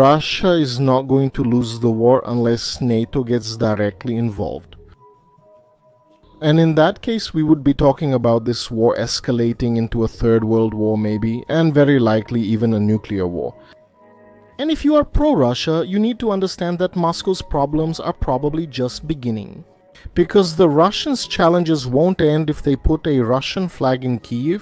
Russia is not going to lose the war unless NATO gets directly involved. And in that case, we would be talking about this war escalating into a third world war maybe, and very likely even a nuclear war. And if you are pro-Russia, you need to understand that Moscow's problems are probably just beginning. Because the Russians' challenges won't end if they put a Russian flag in Kyiv.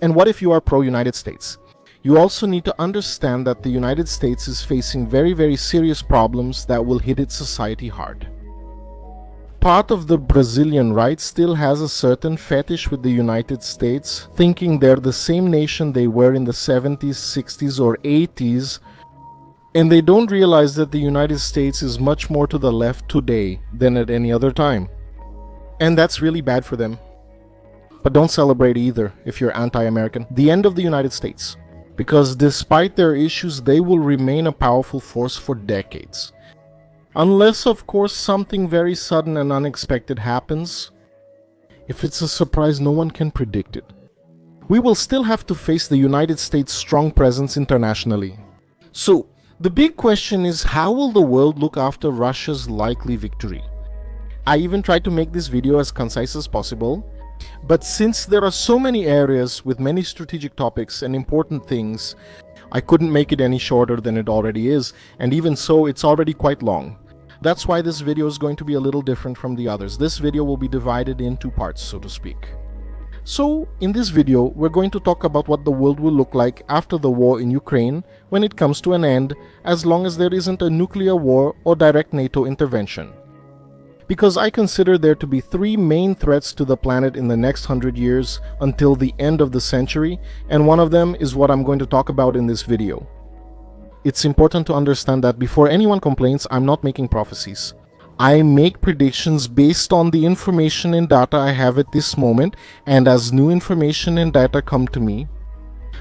And what if you are pro-United States? You also need to understand that the United States is facing very, very serious problems that will hit its society hard. Part of the Brazilian right still has a certain fetish with the United States, thinking they're the same nation they were in the 70s, 60s or 80s, and they don't realize that the United States is much more to the left today than at any other time. And that's really bad for them. But don't celebrate either if you're anti-American. The end of the United States. Because despite their issues, they will remain a powerful force for decades. Unless, of course, something very sudden and unexpected happens. If it's a surprise, no one can predict it. We will still have to face the United States' strong presence internationally. So, the big question is, how will the world look after Russia's likely victory? I even tried to make this video as concise as possible, but since there are so many areas with many strategic topics and important things, I couldn't make it any shorter than it already is, and even so, it's already quite long. That's why this video is going to be a little different from the others. This video will be divided in two parts, so to speak. So, in this video, we're going to talk about what the world will look like after the war in Ukraine when it comes to an end, as long as there isn't a nuclear war or direct NATO intervention. Because I consider there to be three main threats to the planet in the next 100 years until the end of the century, and one of them is what I'm going to talk about in this video. It's important to understand that before anyone complains, I'm not making prophecies. I make predictions based on the information and data I have at this moment, and as new information and data come to me.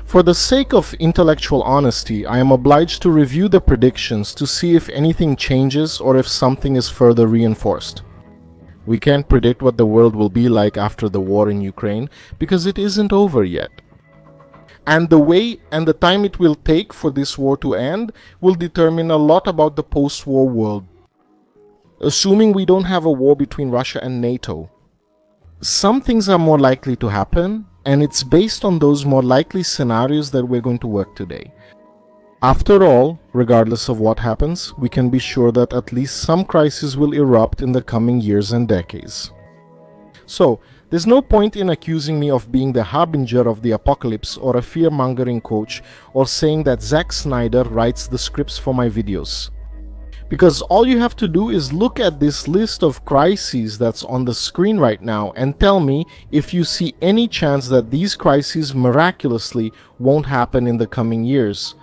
For the sake of intellectual honesty, I am obliged to review the predictions to see if anything changes or if something is further reinforced. We can't predict what the world will be like after the war in Ukraine because it isn't over yet. And the way and the time it will take for this war to end will determine a lot about the post-war world. Assuming we don't have a war between Russia and NATO, some things are more likely to happen, and it's based on those more likely scenarios that we're going to work today. After all, regardless of what happens, we can be sure that at least some crisis will erupt in the coming years and decades. So, there's no point in accusing me of being the harbinger of the apocalypse or a fear-mongering coach or saying that Zack Snyder writes the scripts for my videos. Because all you have to do is look at this list of crises that's on the screen right now and tell me if you see any chance that these crises miraculously won't happen in the coming years.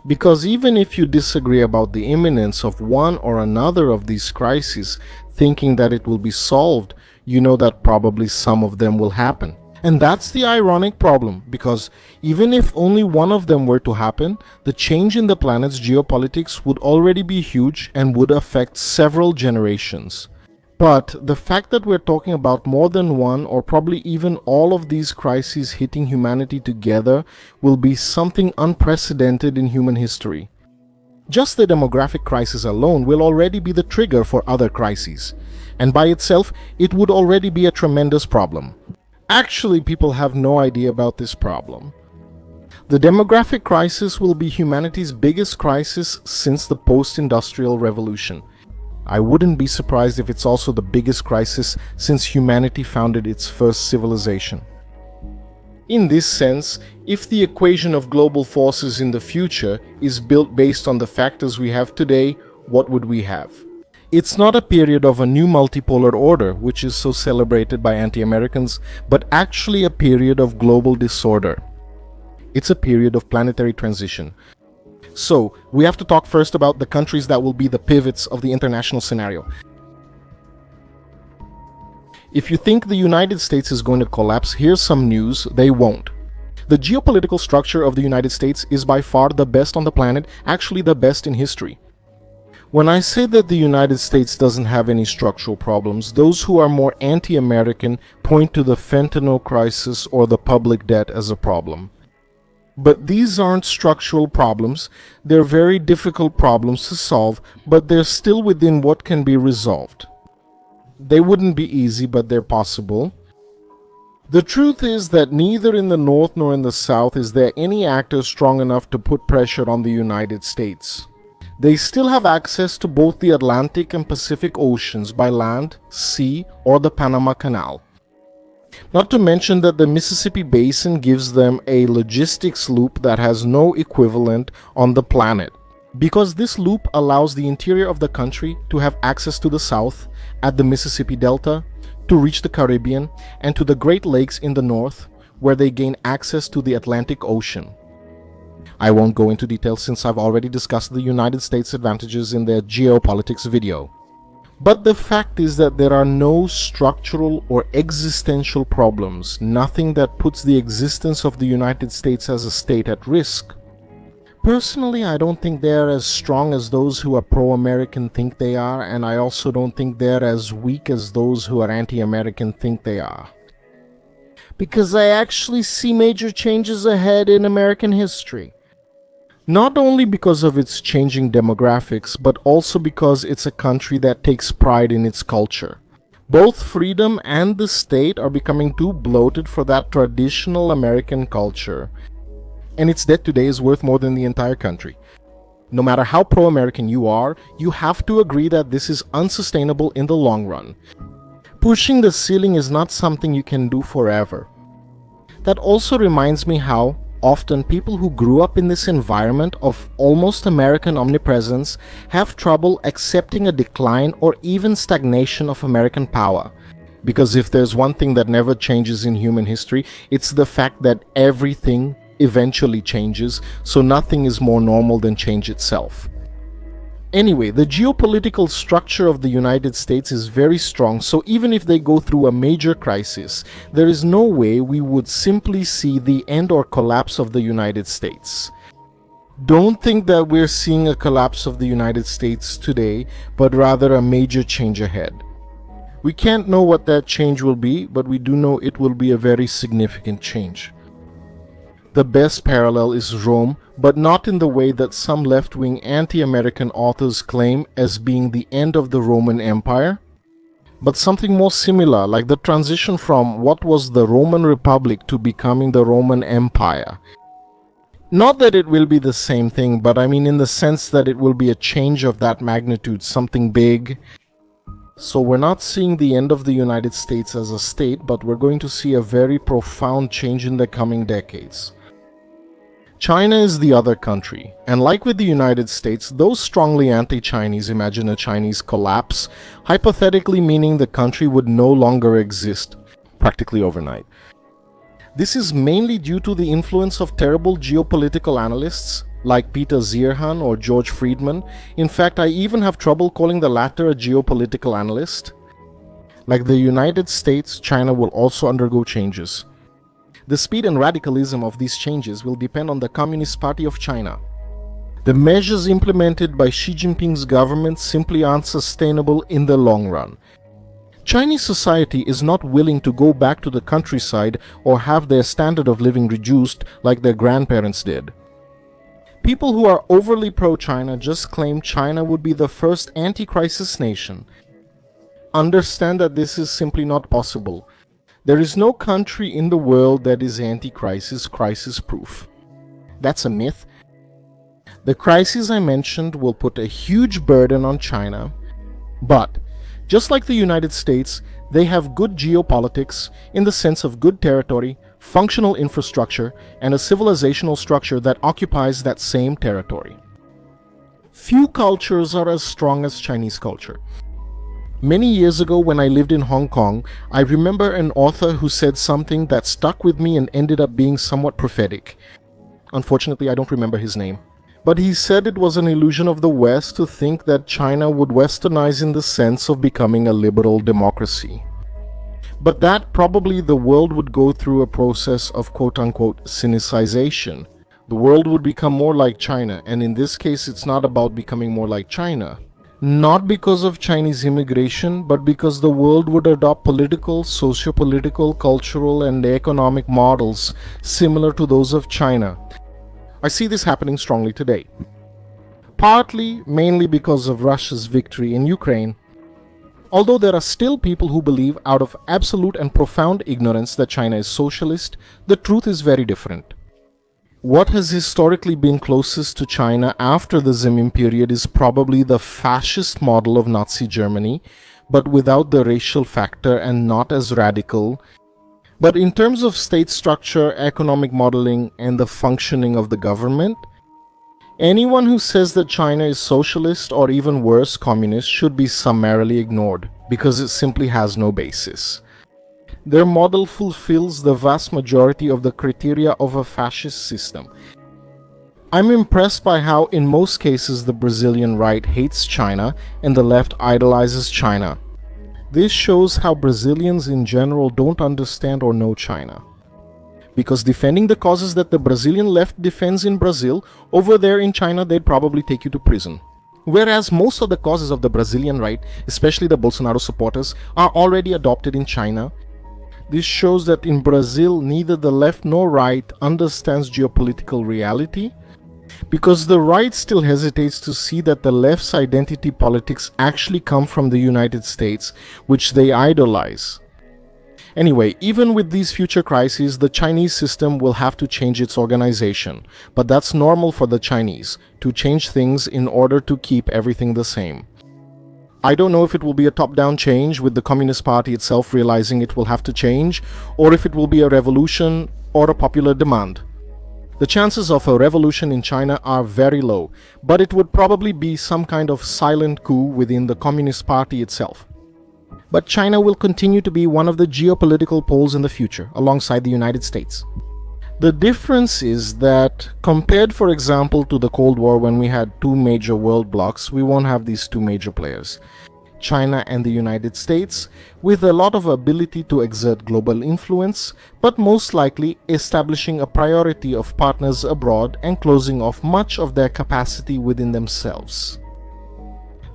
Because even if you disagree about the imminence of one or another of these crises, thinking that it will be solved, you know that probably some of them will happen. And that's the ironic problem, because even if only one of them were to happen, the change in the planet's geopolitics would already be huge and would affect several generations. But the fact that we're talking about more than one or probably even all of these crises hitting humanity together will be something unprecedented in human history. Just the demographic crisis alone will already be the trigger for other crises, and by itself, it would already be a tremendous problem. Actually, people have no idea about this problem. The demographic crisis will be humanity's biggest crisis since the post-industrial revolution. I wouldn't be surprised if it's also the biggest crisis since humanity founded its first civilization. In this sense, if the equation of global forces in the future is built based on the factors we have today, what would we have? It's not a period of a new multipolar order, which is so celebrated by anti-Americans, but actually a period of global disorder. It's a period of planetary transition. So, we have to talk first about the countries that will be the pivots of the international scenario. If you think the United States is going to collapse, here's some news: they won't. The geopolitical structure of the United States is by far the best on the planet, actually the best in history. When I say that the United States doesn't have any structural problems, those who are more anti-American point to the fentanyl crisis or the public debt as a problem. But these aren't structural problems. They're very difficult problems to solve, but they're still within what can be resolved. They wouldn't be easy, but they're possible. The truth is that neither in the North nor in the South is there any actor strong enough to put pressure on the United States. They still have access to both the Atlantic and Pacific Oceans by land, sea, or the Panama Canal. Not to mention that the Mississippi Basin gives them a logistics loop that has no equivalent on the planet. Because this loop allows the interior of the country to have access to the South at the Mississippi Delta, to reach the Caribbean, and to the Great Lakes in the north, where they gain access to the Atlantic Ocean. I won't go into detail since I've already discussed the United States' advantages in the Geopolitics video. But the fact is that there are no structural or existential problems, nothing that puts the existence of the United States as a state at risk. Personally, I don't think they're as strong as those who are pro-American think they are, and I also don't think they're as weak as those who are anti-American think they are. Because I actually see major changes ahead in American history. Not only because of its changing demographics, but also because it's a country that takes pride in its culture. Both freedom and the state are becoming too bloated for that traditional American culture. And its debt today is worth more than the entire country. No matter how pro-American you are, you have to agree that this is unsustainable in the long run. Pushing the ceiling is not something you can do forever. That also reminds me how often people who grew up in this environment of almost American omnipresence have trouble accepting a decline or even stagnation of American power. Because if there's one thing that never changes in human history, it's the fact that everything eventually changes, so nothing is more normal than change itself. Anyway, the geopolitical structure of the United States is very strong, so even if they go through a major crisis, there is no way we would simply see the end or collapse of the United States. Don't think that we're seeing a collapse of the United States today, but rather a major change ahead. We can't know what that change will be, but we do know it will be a very significant change. The best parallel is Rome, but not in the way that some left-wing anti-American authors claim as being the end of the Roman Empire, but something more similar, like the transition from what was the Roman Republic to becoming the Roman Empire. Not that it will be the same thing, but I mean in the sense that it will be a change of that magnitude, something big. So we're not seeing the end of the United States as a state, but we're going to see a very profound change in the coming decades. China is the other country, and like with the United States, those strongly anti-Chinese imagine a Chinese collapse, hypothetically meaning the country would no longer exist, practically overnight. This is mainly due to the influence of terrible geopolitical analysts like Peter Zierhan or George Friedman. In fact, I even have trouble calling the latter a geopolitical analyst. Like the United States, China will also undergo changes. The speed and radicalism of these changes will depend on the Communist Party of China. The measures implemented by Xi Jinping's government simply aren't sustainable in the long run. Chinese society is not willing to go back to the countryside or have their standard of living reduced like their grandparents did. People who are overly pro-China just claim China would be the first anti-crisis nation. Understand that this is simply not possible. There is no country in the world that is anti-crisis, crisis-proof. That's a myth. The crises I mentioned will put a huge burden on China, but just like the United States, they have good geopolitics in the sense of good territory, functional infrastructure, and a civilizational structure that occupies that same territory. Few cultures are as strong as Chinese culture. Many years ago when I lived in Hong Kong, I remember an author who said something that stuck with me and ended up being somewhat prophetic. Unfortunately, I don't remember his name. But he said it was an illusion of the West to think that China would westernize in the sense of becoming a liberal democracy. But that probably the world would go through a process of quote-unquote sinicization. The world would become more like China, and in this case it's not about becoming more like China. Not because of Chinese immigration, but because the world would adopt political, socio-political, cultural, and economic models similar to those of China. I see this happening strongly today. Partly, mainly because of Russia's victory in Ukraine. Although there are still people who believe out of absolute and profound ignorance that China is socialist, the truth is very different. What has historically been closest to China after the Ximing period is probably the fascist model of Nazi Germany, but without the racial factor and not as radical. But in terms of state structure, economic modeling, and the functioning of the government, anyone who says that China is socialist or even worse, communist, should be summarily ignored because it simply has no basis. Their model fulfills the vast majority of the criteria of a fascist system. I'm impressed by how, in most cases, the Brazilian right hates China and the left idolizes China. This shows how Brazilians in general don't understand or know China. Because defending the causes that the Brazilian left defends in Brazil, over there in China they'd probably take you to prison. Whereas most of the causes of the Brazilian right, especially the Bolsonaro supporters, are already adopted in China. This shows that in Brazil neither the left nor right understands geopolitical reality, because the right still hesitates to see that the left's identity politics actually come from the United States, which they idolize. Anyway, even with these future crises, the Chinese system will have to change its organization. But that's normal for the Chinese, to change things in order to keep everything the same. I don't know if it will be a top-down change with the Communist Party itself realizing it will have to change, or if it will be a revolution or a popular demand. The chances of a revolution in China are very low, but it would probably be some kind of silent coup within the Communist Party itself. But China will continue to be one of the geopolitical poles in the future, alongside the United States. The difference is that, compared for example to the Cold War when we had two major world blocs, we won't have these two major players, China and the United States, with a lot of ability to exert global influence, but most likely establishing a priority of partners abroad and closing off much of their capacity within themselves.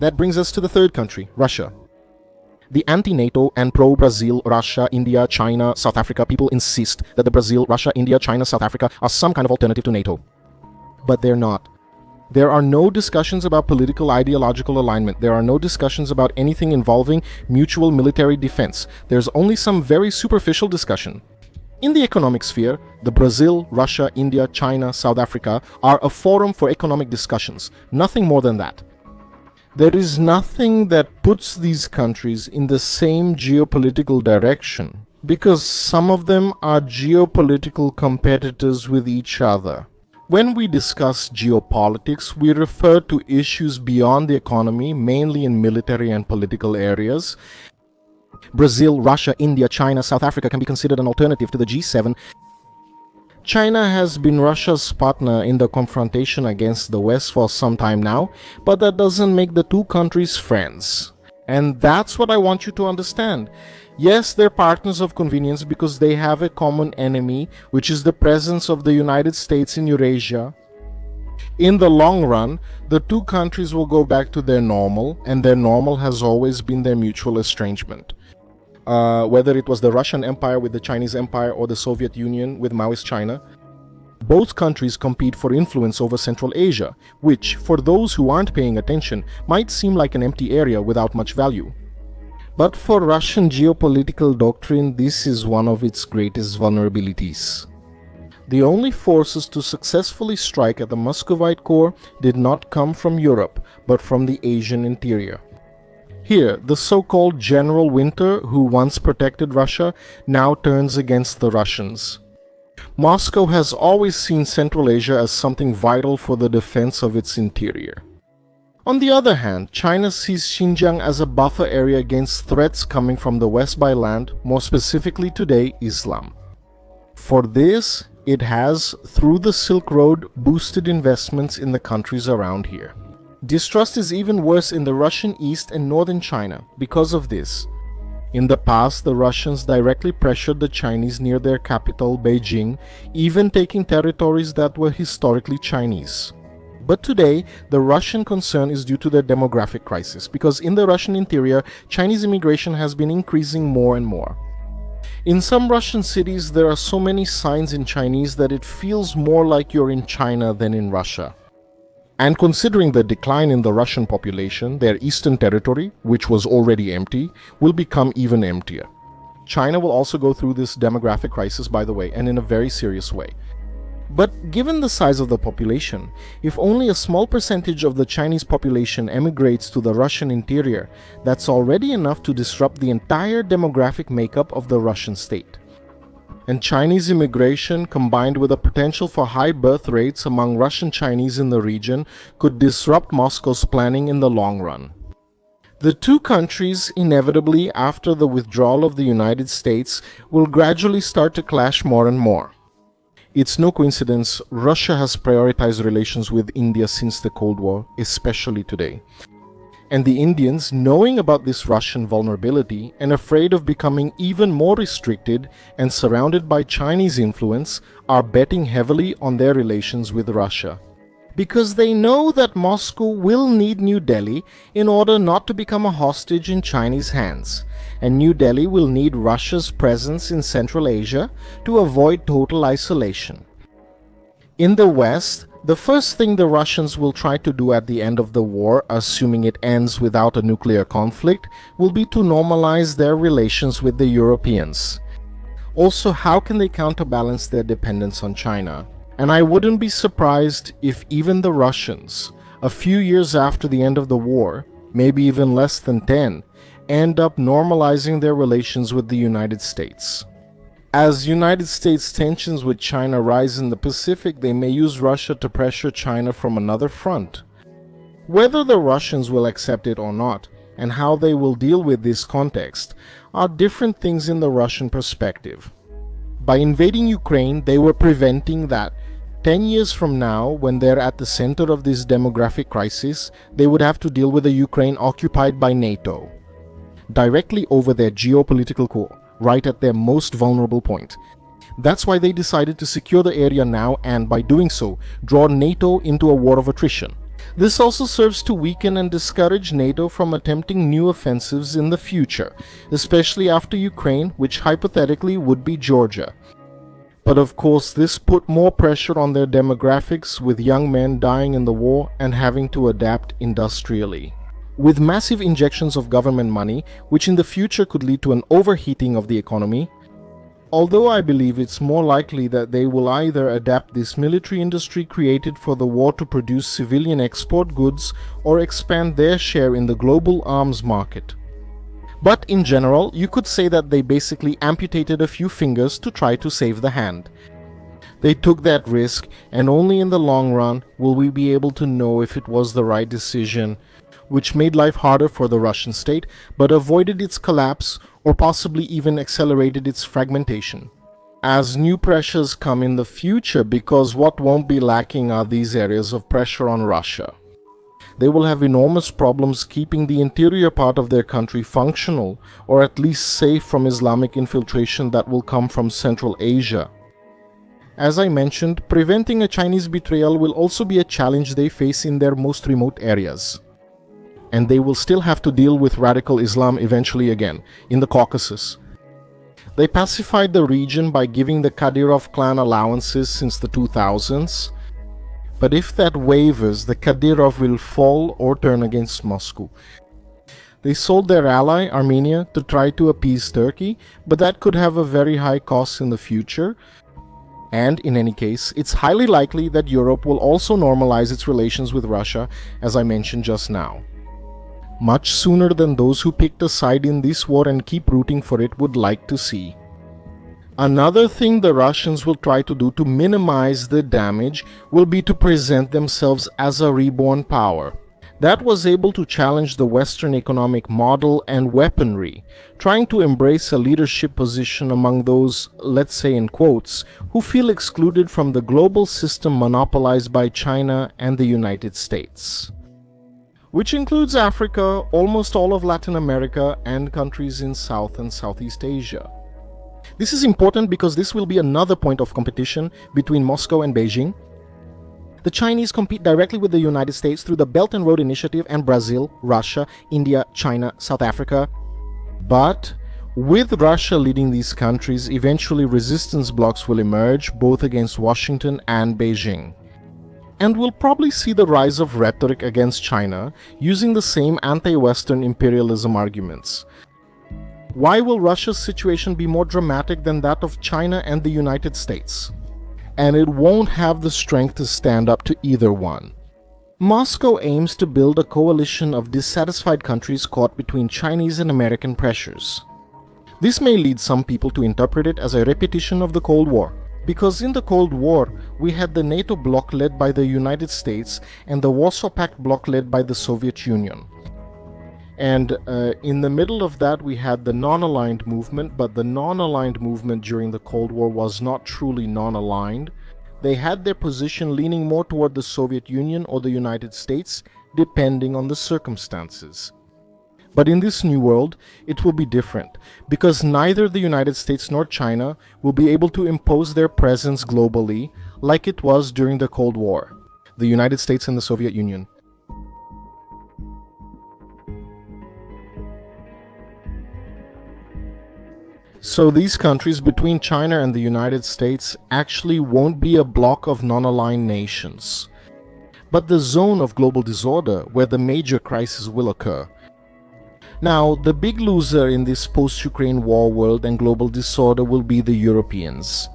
That brings us to the third country, Russia. The anti-NATO and pro-Brazil, Russia, India, China, South Africa people insist that the Brazil, Russia, India, China, South Africa are some kind of alternative to NATO. But they're not. There are no discussions about political ideological alignment. There are no discussions about anything involving mutual military defense. There's only some very superficial discussion. In the economic sphere, the Brazil, Russia, India, China, South Africa are a forum for economic discussions. Nothing more than that. There is nothing that puts these countries in the same geopolitical direction, because some of them are geopolitical competitors with each other. When we discuss geopolitics, we refer to issues beyond the economy, mainly in military and political areas. Brazil, Russia, India, China, South Africa can be considered an alternative to the G7. China has been Russia's partner in the confrontation against the West for some time now, but that doesn't make the two countries friends. And that's what I want you to understand. Yes, they're partners of convenience because they have a common enemy, which is the presence of the United States in Eurasia. In the long run, the two countries will go back to their normal, and their normal has always been their mutual estrangement. Whether it was the Russian Empire with the Chinese Empire or the Soviet Union with Maoist China, both countries compete for influence over Central Asia, which, for those who aren't paying attention, might seem like an empty area without much value. But for Russian geopolitical doctrine, this is one of its greatest vulnerabilities. The only forces to successfully strike at the Muscovite core did not come from Europe, but from the Asian interior. Here, the so-called General Winter, who once protected Russia, now turns against the Russians. Moscow has always seen Central Asia as something vital for the defense of its interior. On the other hand, China sees Xinjiang as a buffer area against threats coming from the West by land, more specifically today, Islam. For this, it has, through the Silk Road, boosted investments in the countries around here. Distrust is even worse in the Russian East and Northern China because of this. In the past, the Russians directly pressured the Chinese near their capital, Beijing, even taking territories that were historically Chinese. But today, the Russian concern is due to the demographic crisis, because in the Russian interior, Chinese immigration has been increasing more and more. In some Russian cities, there are so many signs in Chinese that it feels more like you're in China than in Russia. And considering the decline in the Russian population, their eastern territory, which was already empty, will become even emptier. China will also go through this demographic crisis, by the way, and in a very serious way. But given the size of the population, if only a small percentage of the Chinese population emigrates to the Russian interior, that's already enough to disrupt the entire demographic makeup of the Russian state. And Chinese immigration, combined with a potential for high birth rates among Russian Chinese in the region, could disrupt Moscow's planning in the long run. The two countries, inevitably after the withdrawal of the United States, will gradually start to clash more and more. It's no coincidence Russia has prioritized relations with India since the Cold War, especially today. And the Indians, knowing about this Russian vulnerability and afraid of becoming even more restricted and surrounded by Chinese influence, are betting heavily on their relations with Russia. Because they know that Moscow will need New Delhi in order not to become a hostage in Chinese hands, and New Delhi will need Russia's presence in Central Asia to avoid total isolation. In the West, the first thing the Russians will try to do at the end of the war, assuming it ends without a nuclear conflict, will be to normalize their relations with the Europeans. Also, how can they counterbalance their dependence on China? And I wouldn't be surprised if even the Russians, a few years after the end of the war, maybe even less than 10, end up normalizing their relations with the United States. As United States tensions with China rise in the Pacific, they may use Russia to pressure China from another front. Whether the Russians will accept it or not, and how they will deal with this context, are different things in the Russian perspective. By invading Ukraine, they were preventing that 10 years from now, when they're at the center of this demographic crisis, they would have to deal with a Ukraine occupied by NATO, directly over their geopolitical core, right at their most vulnerable point. That's why they decided to secure the area now and, by doing so, draw NATO into a war of attrition. This also serves to weaken and discourage NATO from attempting new offensives in the future, especially after Ukraine, which hypothetically would be Georgia. But of course, this put more pressure on their demographics, with young men dying in the war and having to adapt industrially. With massive injections of government money, which in the future could lead to an overheating of the economy, although I believe it's more likely that they will either adapt this military industry created for the war to produce civilian export goods or expand their share in the global arms market. But in general, you could say that they basically amputated a few fingers to try to save the hand. They took that risk, and only in the long run will we be able to know if it was the right decision, which made life harder for the Russian state, but avoided its collapse or possibly even accelerated its fragmentation. As new pressures come in the future, because what won't be lacking are these areas of pressure on Russia. They will have enormous problems keeping the interior part of their country functional, or at least safe from Islamic infiltration that will come from Central Asia. As I mentioned, preventing a Chinese betrayal will also be a challenge they face in their most remote areas. And they will still have to deal with radical Islam eventually again, in the Caucasus. They pacified the region by giving the Kadyrov clan allowances since the 2000s. But if that wavers, the Kadyrov will fall or turn against Moscow. They sold their ally, Armenia, to try to appease Turkey, but that could have a very high cost in the future. And in any case, it's highly likely that Europe will also normalize its relations with Russia, as I mentioned just now. Much sooner than those who picked a side in this war and keep rooting for it would like to see. Another thing the Russians will try to do to minimize the damage will be to present themselves as a reborn power that was able to challenge the Western economic model and weaponry, trying to embrace a leadership position among those, let's say in quotes, who feel excluded from the global system monopolized by China and the United States, which includes Africa, almost all of Latin America, and countries in South and Southeast Asia. This is important because this will be another point of competition between Moscow and Beijing. The Chinese compete directly with the United States through the Belt and Road Initiative and Brazil, Russia, India, China, South Africa. But With Russia leading these countries, eventually resistance blocs will emerge both against Washington and Beijing. And we'll probably see the rise of rhetoric against China using the same anti-Western imperialism arguments. Why will Russia's situation be more dramatic than that of China and the United States? And it won't have the strength to stand up to either one. Moscow aims to build a coalition of dissatisfied countries caught between Chinese and American pressures. This may lead some people to interpret it as a repetition of the Cold War, because in the Cold War, we had the NATO bloc led by the United States and the Warsaw Pact bloc led by the Soviet Union. And in the middle of that, we had the non-aligned movement, but the non-aligned movement during the Cold War was not truly non-aligned. They had their position leaning more toward the Soviet Union or the United States, depending on the circumstances. But in this new world, it will be different, because neither the United States nor China will be able to impose their presence globally like it was during the Cold War, the United States and the Soviet Union. So these countries between China and the United States actually won't be a bloc of non-aligned nations, but the zone of global disorder where the major crisis will occur. Now, the big loser in this post-Ukraine war world and global disorder will be the Europeans.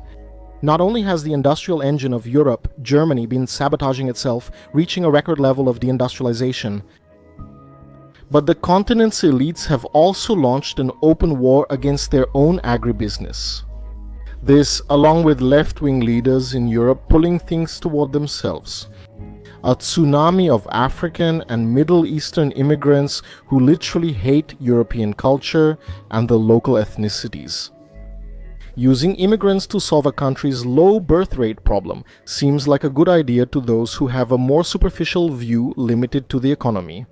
Not only has the industrial engine of Europe, Germany, been sabotaging itself, reaching a record level of deindustrialization, but the continent's elites have also launched an open war against their own agribusiness. This, along with left-wing leaders in Europe pulling things toward themselves. A tsunami of African and Middle Eastern immigrants who literally hate European culture and the local ethnicities. Using immigrants to solve a country's low birth rate problem seems like a good idea to those who have a more superficial view limited to the economy.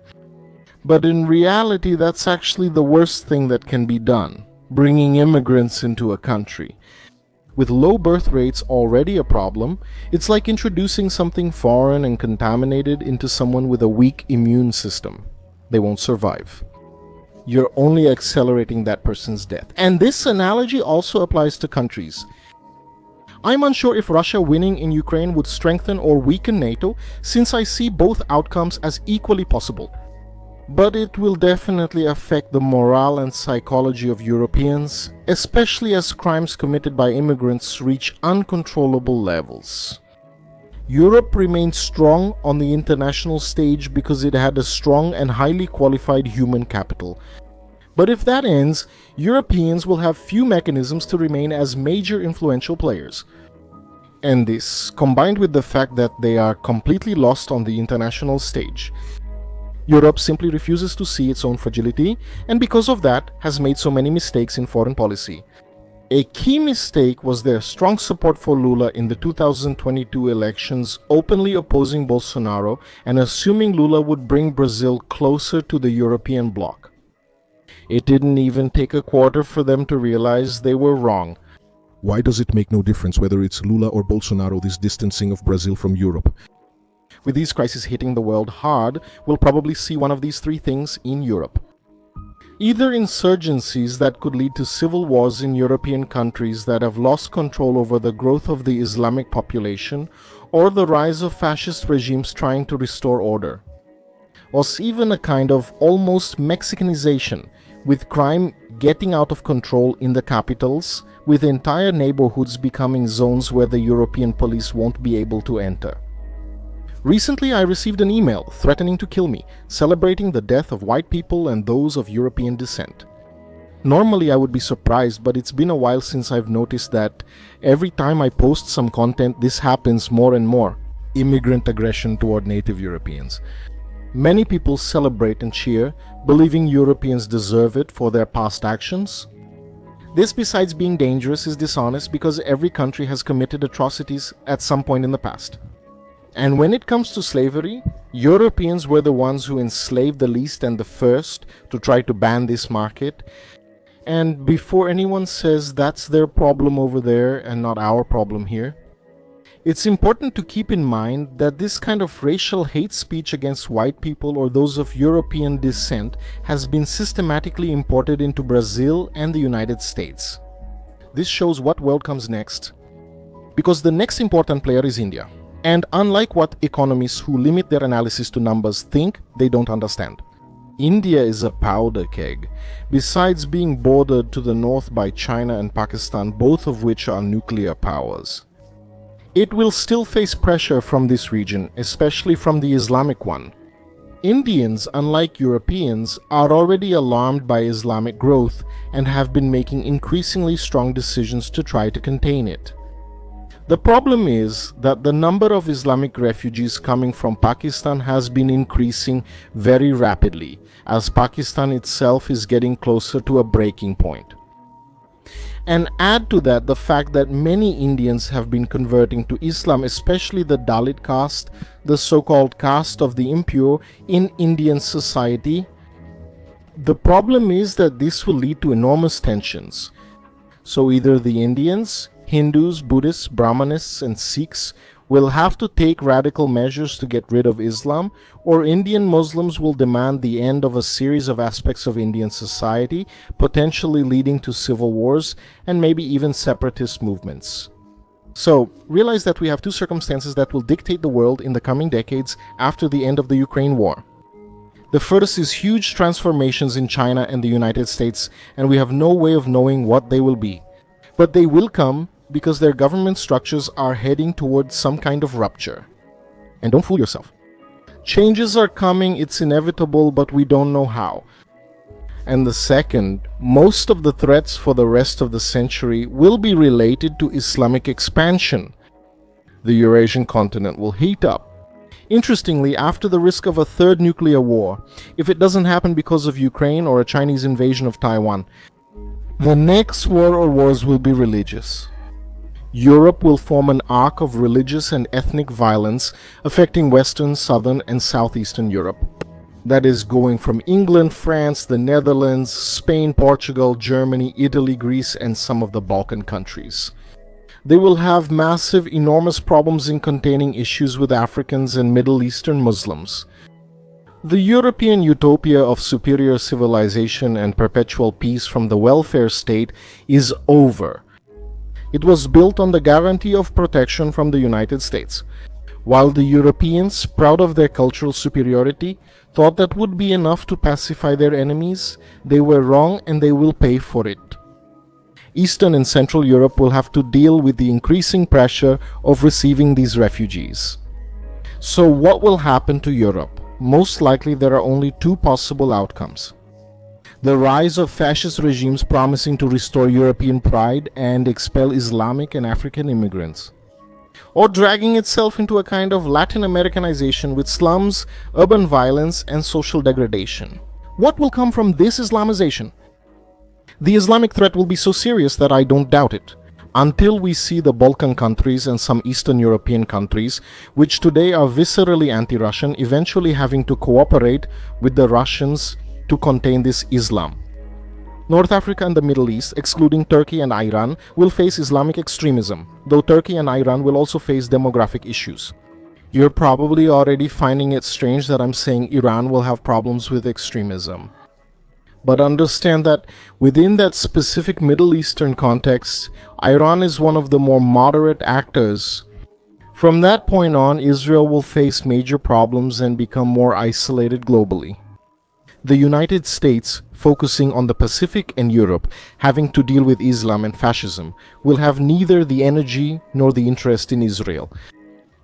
But in reality, that's actually the worst thing that can be done, bringing immigrants into a country. With low birth rates already a problem, it's like introducing something foreign and contaminated into someone with a weak immune system. They won't survive. You're only accelerating that person's death. And this analogy also applies to countries. I'm unsure if Russia winning in Ukraine would strengthen or weaken NATO, since I see both outcomes as equally possible. But it will definitely affect the morale and psychology of Europeans, especially as crimes committed by immigrants reach uncontrollable levels. Europe remained strong on the international stage because it had a strong and highly qualified human capital. But if that ends, Europeans will have few mechanisms to remain as major influential players. And this, combined with the fact that they are completely lost on the international stage, Europe simply refuses to see its own fragility, and because of that has made so many mistakes in foreign policy. A key mistake was their strong support for Lula in the 2022 elections, openly opposing Bolsonaro and assuming Lula would bring Brazil closer to the European bloc. It didn't even take a quarter for them to realize they were wrong. Why does it make no difference whether it's Lula or Bolsonaro, this distancing of Brazil from Europe? With these crises hitting the world hard, we'll probably see one of these three things in Europe. Either insurgencies that could lead to civil wars in European countries that have lost control over the growth of the Islamic population, or the rise of fascist regimes trying to restore order. Or even a kind of almost Mexicanization, with crime getting out of control in the capitals, with entire neighborhoods becoming zones where the European police won't be able to enter. Recently, I received an email threatening to kill me, celebrating the death of white people and those of European descent. Normally, I would be surprised, but it's been a while since I've noticed that every time I post some content, this happens more and more. Immigrant aggression toward native Europeans. Many people celebrate and cheer, believing Europeans deserve it for their past actions. This, besides being dangerous, is dishonest because every country has committed atrocities at some point in the past. And when it comes to slavery, Europeans were the ones who enslaved the least and the first to try to ban this market. And before anyone says that's their problem over there and not our problem here, It's important to keep in mind that this kind of racial hate speech against white people or those of European descent has been systematically imported into Brazil and the United States. This shows what world comes next, because the next important player is India. And unlike what economists who limit their analysis to numbers think, they don't understand. India is a powder keg. Besides being bordered to the north by China and Pakistan, both of which are nuclear powers, it will still face pressure from this region, especially from the Islamic one. Indians, unlike Europeans, are already alarmed by Islamic growth and have been making increasingly strong decisions to try to contain it. The problem is that the number of Islamic refugees coming from Pakistan has been increasing very rapidly, as Pakistan itself is getting closer to a breaking point. And add to that the fact that many Indians have been converting to Islam, especially the Dalit caste, the so-called caste of the impure in Indian society. The problem is that this will lead to enormous tensions. So either the Indians, Hindus, Buddhists, Brahmanists, and Sikhs will have to take radical measures to get rid of Islam, or Indian Muslims will demand the end of a series of aspects of Indian society, potentially leading to civil wars and maybe even separatist movements. So, realize that we have two circumstances that will dictate the world in the coming decades after the end of the Ukraine war. The first is huge transformations in China and the United States, and we have no way of knowing what they will be. But they will come because their government structures are heading towards some kind of rupture. And don't fool yourself. Changes are coming, it's inevitable, but we don't know how. And the second, most of the threats for the rest of the century will be related to Islamic expansion. The Eurasian continent will heat up. Interestingly, after the risk of a third nuclear war, if it doesn't happen because of Ukraine or a Chinese invasion of Taiwan, the next war or wars will be religious. Europe will form an arc of religious and ethnic violence affecting Western, Southern, and Southeastern Europe. That is going from England, France, the Netherlands, Spain, Portugal, Germany, Italy, Greece, and some of the Balkan countries. They will have massive, enormous problems in containing issues with Africans and Middle Eastern Muslims. The European utopia of superior civilization and perpetual peace from the welfare state is over. It was built on the guarantee of protection from the United States. While the Europeans, proud of their cultural superiority, thought that would be enough to pacify their enemies, they were wrong and they will pay for it. Eastern and Central Europe will have to deal with the increasing pressure of receiving these refugees. So what will happen to Europe? Most likely there are only two possible outcomes. The rise of fascist regimes promising to restore European pride and expel Islamic and African immigrants, or dragging itself into a kind of Latin Americanization with slums, urban violence, and social degradation. What will come from this Islamization? The Islamic threat will be so serious that I don't doubt it. Until we see the Balkan countries and some Eastern European countries, which today are viscerally anti-Russian, eventually having to cooperate with the Russians to contain this Islam. North Africa and the Middle East, excluding Turkey and Iran, will face Islamic extremism, though Turkey and Iran will also face demographic issues. You're probably already finding it strange that I'm saying Iran will have problems with extremism. But understand that within that specific Middle Eastern context, Iran is one of the more moderate actors. From that point on, Israel will face major problems and become more isolated globally. The United States, focusing on the Pacific and Europe, having to deal with Islam and fascism, will have neither the energy nor the interest in Israel.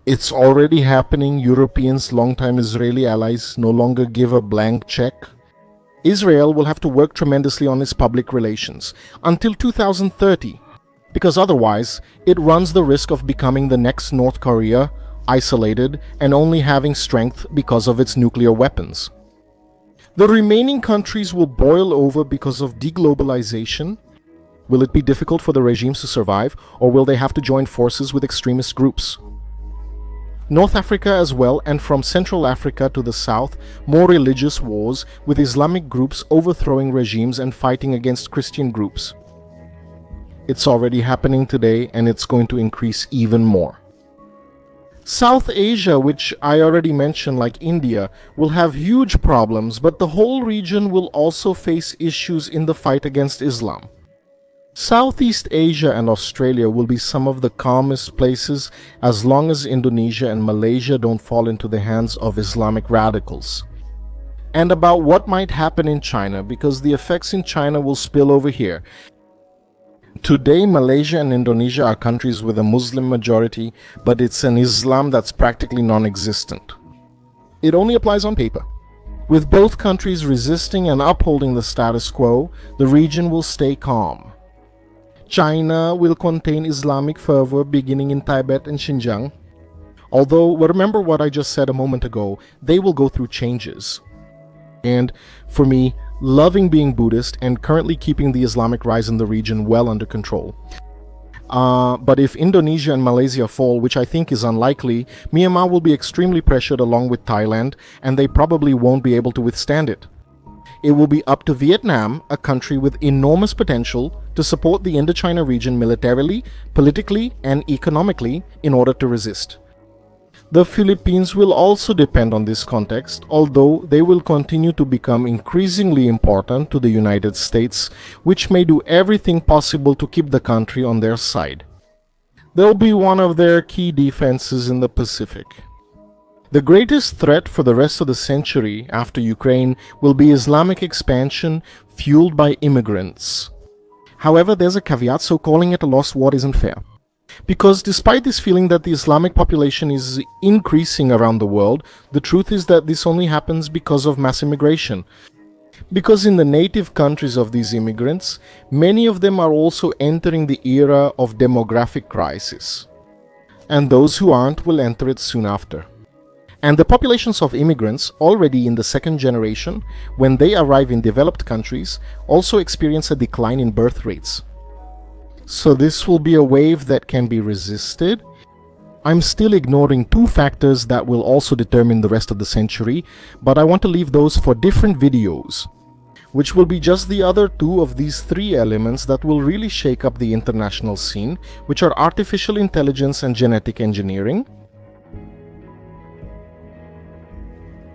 It's already happening. Europeans, longtime Israeli allies, no longer give a blank check. Israel will have to work tremendously on its public relations until 2030, because otherwise it runs the risk of becoming the next North Korea, isolated and only having strength because of its nuclear weapons. The remaining countries will boil over because of deglobalization. Will it be difficult for the regimes to survive, or will they have to join forces with extremist groups? North Africa as well, and from Central Africa to the south, more religious wars with Islamic groups overthrowing regimes and fighting against Christian groups. It's already happening today, and it's going to increase even more. South Asia, which I already mentioned, like India, will have huge problems, but the whole region will also face issues in the fight against Islam. Southeast Asia and Australia will be some of the calmest places as long as Indonesia and Malaysia don't fall into the hands of Islamic radicals. And about what might happen in China, because the effects in China will spill over here. Today, Malaysia and Indonesia are countries with a Muslim majority, but it's an Islam that's practically non-existent. It only applies on paper. With both countries resisting and upholding the status quo, the region will stay calm. China will contain Islamic fervor beginning in Tibet and Xinjiang. Although, remember what I just said a moment ago, they will go through changes. And for me, loving being Buddhist and currently keeping the Islamic rise in the region well under control. But if Indonesia and Malaysia fall, which I think is unlikely, Myanmar will be extremely pressured along with Thailand, and they probably won't be able to withstand it. It will be up to Vietnam, a country with enormous potential, to support the Indochina region militarily, politically, and economically in order to resist. The Philippines will also depend on this context, although they will continue to become increasingly important to the United States, which may do everything possible to keep the country on their side. They'll be one of their key defenses in the Pacific. The greatest threat for the rest of the century after Ukraine will be Islamic expansion fueled by immigrants. However, there's a caveat, so calling it a lost war isn't fair. Because despite this feeling that the Islamic population is increasing around the world, the truth is that this only happens because of mass immigration. Because in the native countries of these immigrants, many of them are also entering the era of demographic crisis. And those who aren't will enter it soon after. And the populations of immigrants already in the second generation, when they arrive in developed countries, also experience a decline in birth rates. So this will be a wave that can be resisted. I'm still ignoring two factors that will also determine the rest of the century, but I want to leave those for different videos, which will be just the other two of these three elements that will really shake up the international scene, which are artificial intelligence and genetic engineering.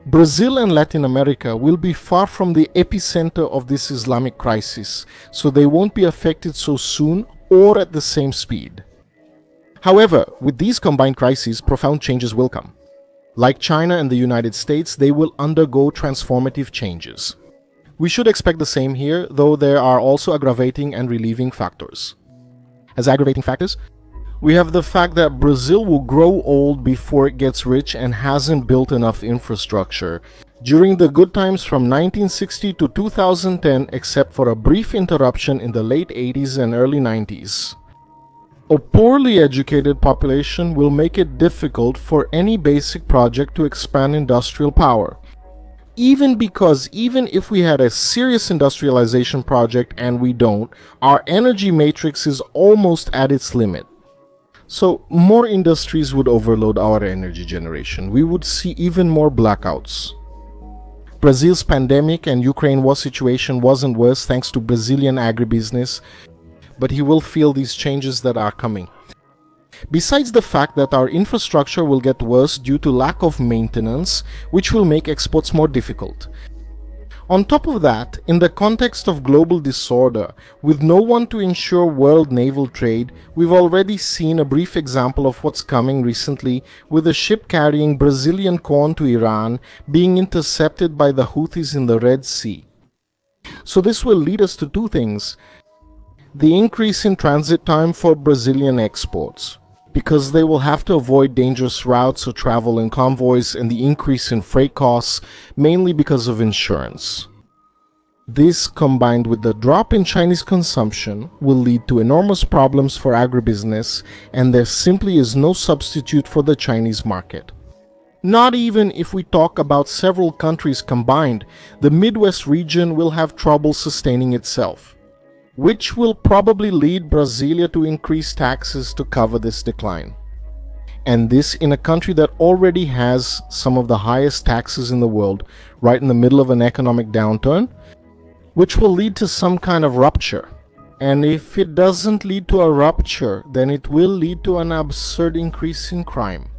Brazil and Latin America will be far from the epicenter of this Islamic crisis, so they won't be affected so soon or at the same speed. However, with these combined crises, profound changes will come. Like China and the United States, they will undergo transformative changes. We should expect the same here, though there are also aggravating and relieving factors. As aggravating factors, we have the fact that Brazil will grow old before it gets rich and hasn't built enough infrastructure during the good times from 1960 to 2010, except for a brief interruption in the late 80s and early 90s. A poorly educated population will make it difficult for any basic project to expand industrial power. Even if we had a serious industrialization project and we don't, our energy matrix is almost at its limit. So more industries would overload our energy generation. We would see even more blackouts. Brazil's pandemic and Ukraine war situation wasn't worse thanks to Brazilian agribusiness, but he will feel these changes that are coming. Besides the fact that our infrastructure will get worse due to lack of maintenance, which will make exports more difficult. On top of that, in the context of global disorder, with no one to ensure world naval trade, we've already seen a brief example of what's coming recently with a ship carrying Brazilian corn to Iran being intercepted by the Houthis in the Red Sea. So this will lead us to two things. The increase in transit time for Brazilian exports, because they will have to avoid dangerous routes or travel in convoys, and the increase in freight costs, mainly because of insurance. This, combined with the drop in Chinese consumption, will lead to enormous problems for agribusiness, and there simply is no substitute for the Chinese market. Not even if we talk about several countries combined, the Midwest region will have trouble sustaining itself, which will probably lead Brasilia to increase taxes to cover this decline. And this in a country that already has some of the highest taxes in the world, right in the middle of an economic downturn, which will lead to some kind of rupture. And if it doesn't lead to a rupture, then it will lead to an absurd increase in crime.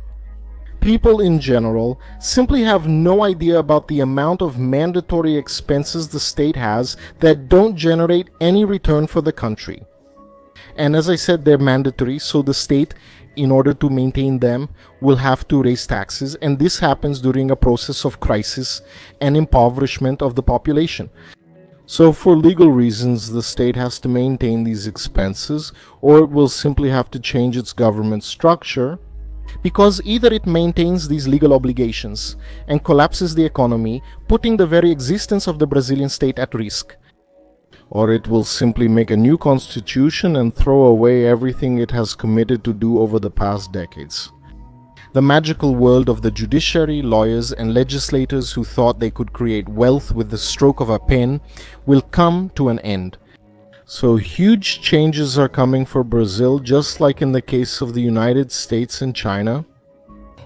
People in general simply have no idea about the amount of mandatory expenses the state has that don't generate any return for the country. And as I said, they're mandatory, so the state, in order to maintain them, will have to raise taxes, and this happens during a process of crisis and impoverishment of the population. So for legal reasons, the state has to maintain these expenses, or it will simply have to change its government structure, because either it maintains these legal obligations and collapses the economy, putting the very existence of the Brazilian state at risk, or it will simply make a new constitution and throw away everything it has committed to do over the past decades. The magical world of the judiciary, lawyers, and legislators who thought they could create wealth with the stroke of a pen will come to an end. So huge changes are coming for Brazil, just like in the case of the United States and China.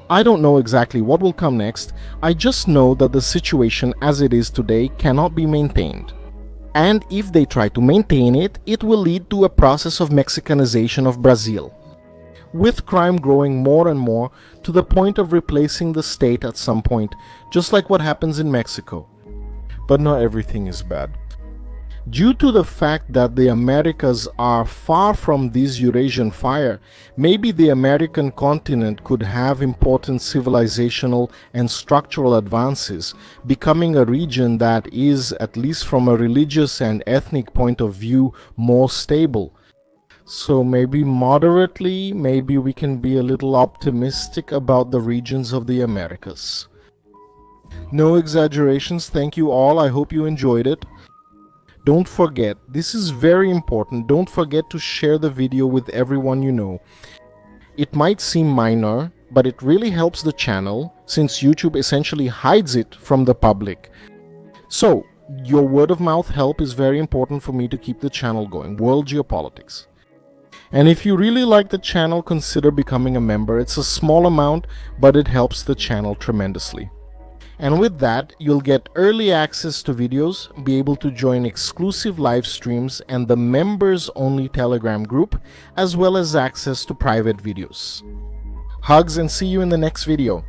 I don't know exactly what will come next. I just know that the situation as it is today cannot be maintained. And if they try to maintain it, it will lead to a process of Mexicanization of Brazil, with crime growing more and more to the point of replacing the state at some point, just like what happens in Mexico. But not everything is bad. Due to the fact that the Americas are far from this Eurasian fire, maybe the American continent could have important civilizational and structural advances, becoming a region that is, at least from a religious and ethnic point of view, more stable. So maybe moderately, maybe we can be a little optimistic about the regions of the Americas. No exaggerations, thank you all, I hope you enjoyed it. Don't forget, this is very important, don't forget to share the video with everyone you know. It might seem minor, but it really helps the channel, since YouTube essentially hides it from the public. So, your word of mouth help is very important for me to keep the channel going, World Geopolitics. And if you really like the channel, consider becoming a member. It's a small amount, but it helps the channel tremendously. And with that, you'll get early access to videos, be able to join exclusive live streams and the members-only Telegram group, as well as access to private videos. Hugs and see you in the next video.